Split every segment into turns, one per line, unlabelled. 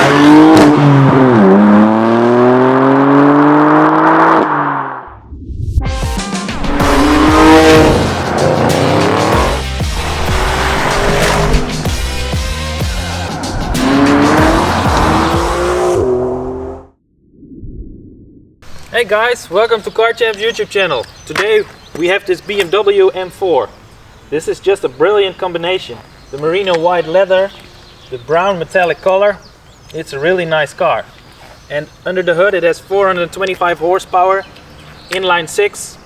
Hey guys, welcome to CarChamp's YouTube channel. Today we have this BMW M4. This is just a brilliant combination. The merino white leather, the brown metallic color. It's a really nice car. And under the hood it has 425 horsepower, inline 6.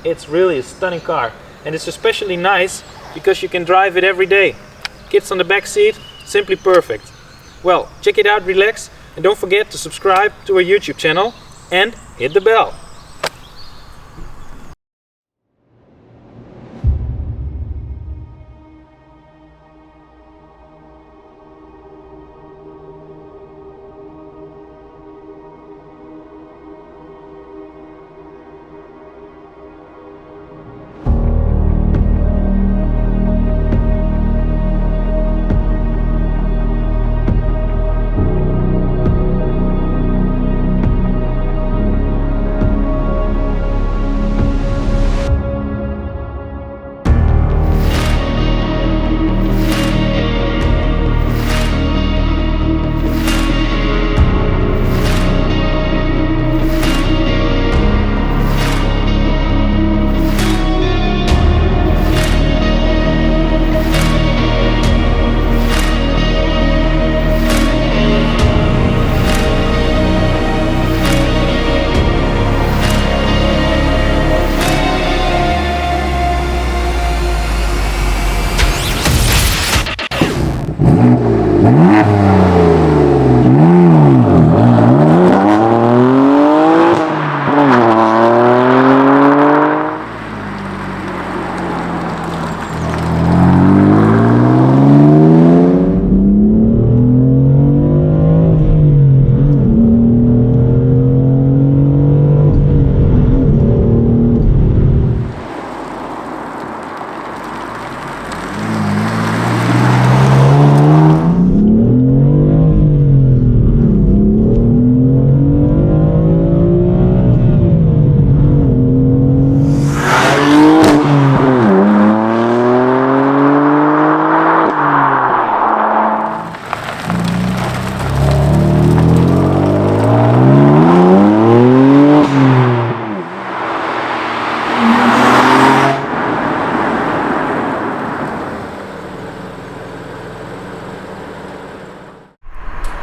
It's really a stunning car. And it's especially nice because you can drive it every day. Kids on the back seat, simply perfect. Well, check it out, relax, and don't forget to subscribe to our YouTube channel and hit the bell.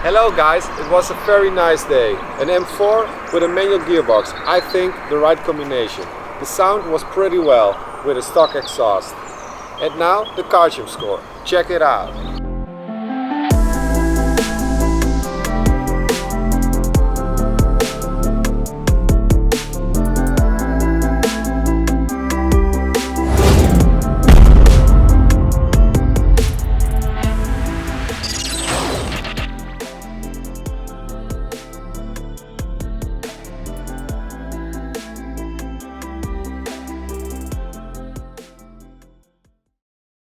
Hello guys, it was a very nice day. An M4 with a manual gearbox, I think the right combination. The sound was pretty well with a stock exhaust. And now the CarChamp score, check it out.